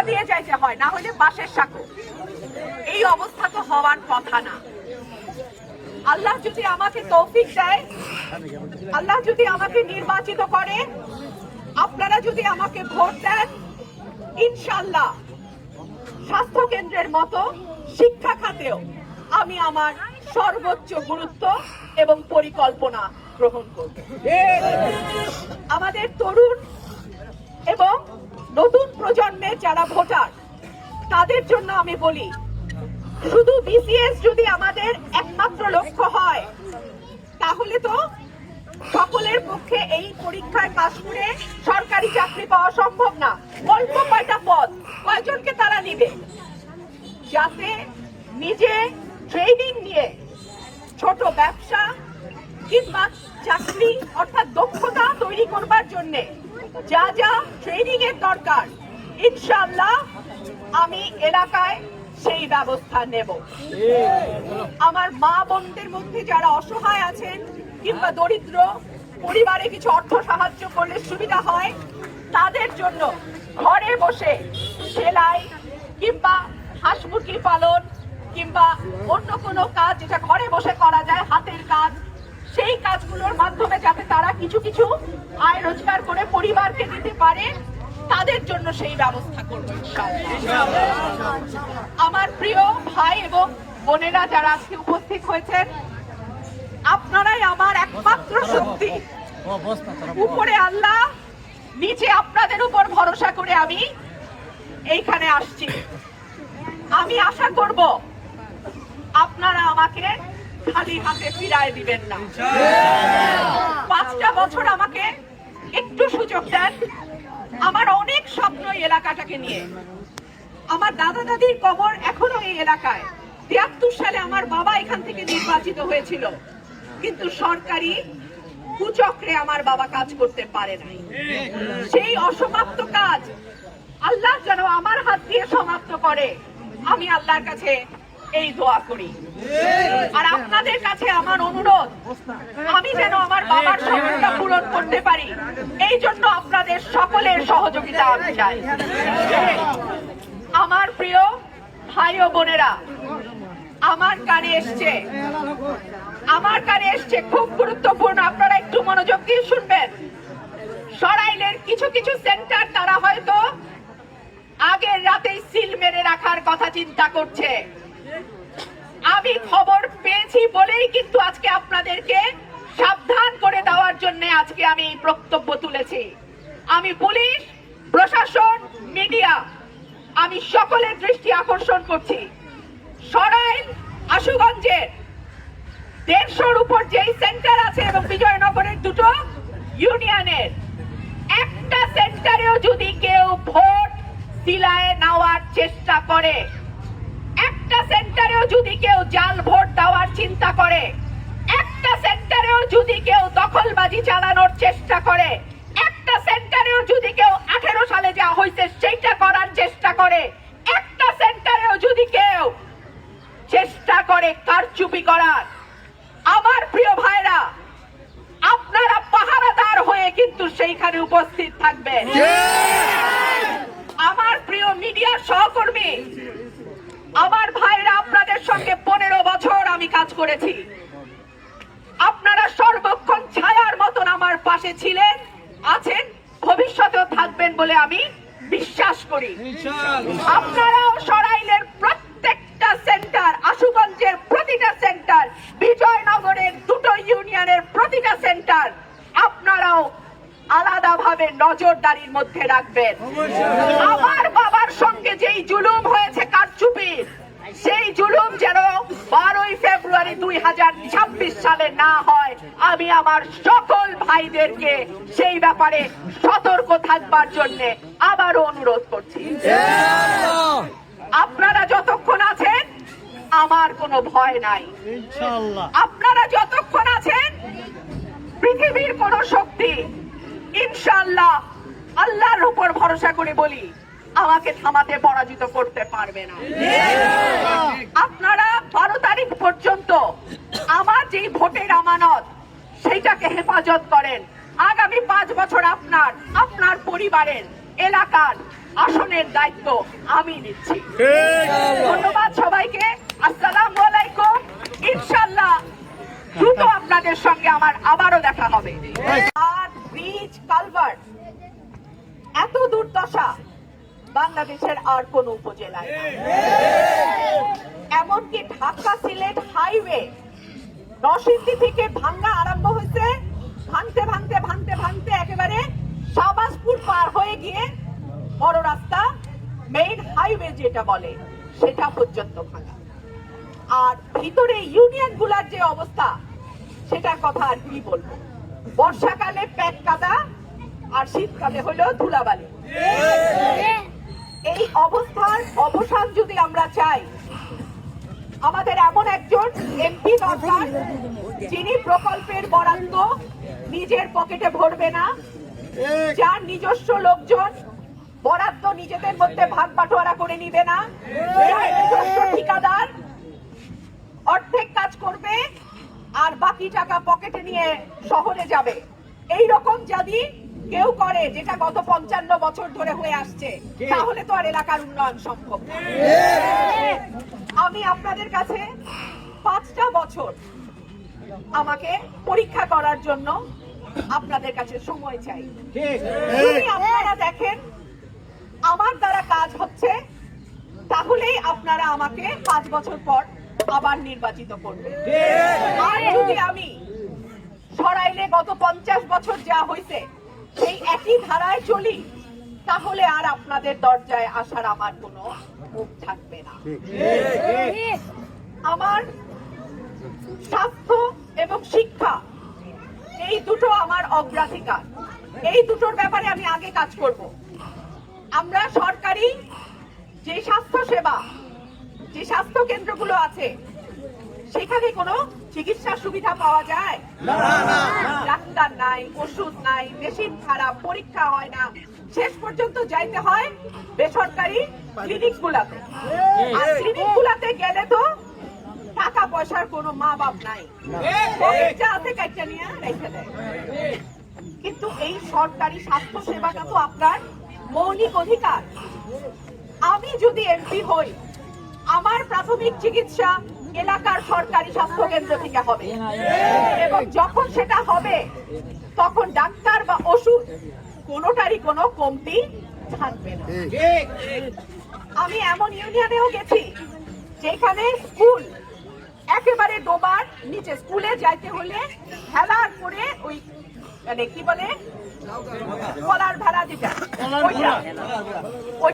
দিয়ে যাইতে হয়, না হলে বাঁশের সাঁকো। এই অবস্থা তো হওয়ার কথা না। আল্লাহ যদি আমাকে তৌফিক দেয়, আল্লাহ যদি আমাকে নির্বাচিত করে, আপনারা যদি আমাকে ভোট দেন, ইনশাআল্লাহ স্বাস্থ্য কেন্দ্রের মতো শিক্ষা খাতেও আমি আমার সর্বোচ্চ গুরুত্ব এবং পরিকল্পনা গ্রহণ করব। আমাদের তরুণ এবং নতুন প্রজন্মের যারা ভোটার, তাদের জন্য আমি বলি, শুধু বিসিএস যদি আমাদের একমাত্র লক্ষ্য হয়, তাহলে তো সকলের পক্ষে এই পরীক্ষায় পাশ করে সরকারি চাকরি পাওয়া সম্ভব না। অল্প কয়টা পদ, কয়জনকে তারা নিবে? যাতে নিজে ট্রেনিং নিয়ে ছোট ব্যবসা কিংবা চাকরি অর্থাৎ দক্ষতা তৈরি করবার জন্য যা যা ট্রেনিং এর দরকার, ইনশাআল্লাহ আমি এলাকায় সেই ব্যবস্থা নেব। আমার মা বোনদের মধ্যে যারা অসহায় আছেন কিংবা দরিদ্র পরিবারে কিছু অর্থ সাহায্য করলে সুবিধা হয়, তাদের জন্য ঘরে বসে সেলাই কিংবা হাঁস মুরগি পালন কিংবা অন্য কোনো কাজ যেটা ঘরে বসে করা যায়, হাতের কাজ, সেই কাজগুলোর মাধ্যমে যাতে তারা কিছু কিছু আয় রোজগার করে পরিবারকে দিতে পারে, তাদের জন্য সেই ব্যবস্থা করবো ইনশাআল্লাহ। আমার প্রিয় ভাই এবং বোনেরা যারা আজকে উপস্থিত হয়েছেন, আপনারাই আমার একমাত্র শক্তি। উপরে আল্লাহ, নিচে আপনাদের উপর ভরসা করে আমি এইখানে আসছি। আমি আশা করব আপনারা আমাকে খালি হাতে ফিরায় দিবেন না। 5টা বছর আমাকে একটু সুযোগ দেন। আমার অনেক স্বপ্ন এই এলাকাটাকে নিয়ে। আমার দাদা দাদির কবর এখনো এই এলাকায়। 73 সালে আমার বাবা এখান থেকে নির্বাচিত হয়েছিল, কিন্তু সরকারি কুচক্রে আমার বাবা কাজ করতে পারে নাই। সেই অসমাপ্ত কাজ আল্লাহ যেন আমার হাত দিয়ে সমাপ্ত করে, আমি আল্লাহর কাছে এই দোয়া করি। আর আপনাদের কাছে আমার অনুরোধ, আমি যেন আমার বাবার স্বপ্নটা পূরণ করতে পারি, এই জন্য আপনাদের সকলের সহযোগিতা আমি চাই। আমার প্রিয় ভাই ও বোনেরা, আমার কানে এসছে খুব গুরুত্বপূর্ণ, আপনারা একটু মনোযোগ দিয়ে শুনবেন। সরাইলের কিছু কিছু সেন্টার তারা হয়তো আগের রাতেই সিল মেরে রাখার কথা চিন্তা করছে। আমি খবর পেয়েছি বলেই কিন্তু আজকে আপনাদেরকে সাবধান করে দেওয়ার জন্য আজকে আমি এই বক্তব্য তুলেছি। আমি পুলিশ প্রশাসন, মিডিয়া, আমি সকলের দৃষ্টি আকর্ষণ করছি। সরাইল আশুগঞ্জের 150-র উপর যেই সেন্টার আছে এবং বিজয়নগরের 2টো ইউনিয়নের একটা সেন্টারেও যদি কেউ ভোট সিলায় নেওয়ার চেষ্টা করে, একটা সেন্টারেও যদি কেউ জাল ভোট দেওয়ার চিন্তা করে, একটা সেন্টারেও যদি কেউ দখলবাজি চালানোর চেষ্টা করে, একটা সেন্টারেও যদি কেউ 18 সালে যা হয়েছে সেইটা করার চেষ্টা করে, একটা সেন্টারেও যদি কেউ চেষ্টা করে কারচুপি করার, আমার প্রিয় ভাইরা, আপনারা পাহারাদার হয়ে কিন্তু সেইখানে উপস্থিত থাকবেন। আমার প্রিয় মিডিয়া সহকর্মী, আমার ভাইরা, আপনাদের সঙ্গে 15 বছর আমি কাজ করেছি। আপনারা সর্বক্ষণ ছায়ার মতন আমার পাশে ছিলেন, আছেন, ভবিষ্যতেও থাকবেন বলে আমি বিশ্বাস করি। আপনারাও সরাইলের প্রত্যেকটা সেন্টার, আশুগঞ্জের প্রতিটা সেন্টার, বিজয়নগরের 2টো ইউনিয়নের প্রতিটা সেন্টার আপনারাও আলাদাভাবে নজরদারির মধ্যে রাখবেন। আমার বাবার সঙ্গে যেই জুলুম হয়েছে কারচুপির, সেই জুলুম যেন 12ই ফেব্রুয়ারি 2026 সালে না হয়, আমি আমার সকল ভাইদেরকে সেই ব্যাপারে সতর্ক থাকবার জন্য আবারও অনুরোধ করছি। আপনারা যতক্ষণ আছেন আমার কোনো ভয় নাই। আপনারা যতক্ষণ আছেন, পৃথিবীর কোন শক্তি ইনশাআল্লাহ, আল্লাহর উপর ভরসা করে বলি, আমাকে থামাতে পরাজিত করতে পারবে না। আপনারা 12 তারিখ পর্যন্ত আমার যেই ভোটের আমানত সেইটাকে হেফাজত করেন। আগামী 5 বছর আপনার পরিবারের এলাকার আসনের দায়িত্ব আমি নিচ্ছি। ধন্যবাদ সবাইকে। আসসালামু আলাইকুম। ইনশাআল্লাহ দ্রুত আপনাদের সঙ্গে আমার আবারও দেখা হবে। আর ব্রিজ কালভার্ট এত দুর্দশা বাংলাদেশের আর কোন উপজেলায় নেই। এমনকি ঢাকা সিলেট হাইওয়ে নরসিংদী থেকে ভাঙ্গা আরম্ভ হয়েছে, ভাঙতে ভাঙতে ভাঙতে ভাঙতে একেবারে শাহবাজপুর পার হয়ে গিয়ে বড় রাস্তা মেইন হাইওয়ে যেটা বলে সেটা পর্যন্ত ভাঙা। আর ভিতরে ইউনিয়ন গুলার যে অবস্থা সেটার কথা আর কি বলবো। বর্ষাকালে প্যাক কাদা আর শীতকালে হলো ধুলাবালি। এই অবস্থার অবসান যদি আমরা চাই, আমাদের এমন একজন এমপি দরকার যিনি প্রকল্পের বরাদ্দ নিজের পকেটে ভরবে না, যার নিজস্ব লোকজন বরাদ্দ নিজেদের মধ্যে ভাগ বাটোয়ারা করে নিবে না, যার নিজস্ব ঠিকাদার অর্ধেক কাজ করবে আর বাকি টাকা পকেটে নিয়ে শহরে যাবে। এই রকম যদি কেউ করে, যেটা গত 55 বছর ধরে হয়ে আসছে, তাহলে তো আর এলাকার উন্নয়ন সম্ভব না। আমি আপনাদের কাছে 5টা বছর আমাকে পরীক্ষা করার জন্য আপনাদের কাছে সময় চাই। যদি আপনারা দেখেন আমার দ্বারা কাজ হচ্ছে, তাহলেই আপনারা আমাকে 5 বছর পর আবার নির্বাচিত করবেন। আর যদি আমি সরাইলে গত 50 বছর যা হয়েছে সেই একই ধারায় চলি, তাহলে আর আপনাদের দরজায় আসার আমার কোনো মুখ থাকবে না। আমার স্বাস্থ্য এবং শিক্ষা এই দুটো আমার অগ্রাধিকার। এই দুটোর ব্যাপারে আমি আগে কাজ করব। আমরা সরকারি যে স্বাস্থ্য সেবা, যে স্বাস্থ্য কেন্দ্রগুলো আছে, সেখানে কোনো চিকিৎসা সুবিধা পাওয়া যায়? ডাক্তার নাই, ওষুধ নাই, মেশিন খারাপ, পরীক্ষা হয় না, শেষ পর্যন্ত যাইতে হয় বেসরকারি ক্লিনিক গুলাতে। আর ক্লিনিক গুলাতে গেলে তো টাকা পয়সার কোনো মা বাপ নাই, যা আছে কাইটা নিয়ে রেখে দেয়। কিন্তু এই সরকারি স্বাস্থ্য সেবাটা তো আপনার মৌলিক অধিকার। আমি যদি এমপি হই, আমার প্রাথমিক চিকিৎসা এলাকার সরকারি স্বাস্থ্য কেন্দ্র থেকে হবে, এবং যখন সেটা হবে তখন ডাক্তার বা ওষুধ কোনোটারই কোনো কমতি থাকবে না। আমি এমন ইউনিয়নেও গেছি যেখানে স্কুল একেবারে ডোবার নিচে, স্কুলে যাইতে হলে হেলার করে ওই মানে কি বলে কলার ভাড়া যেটা, ওইটা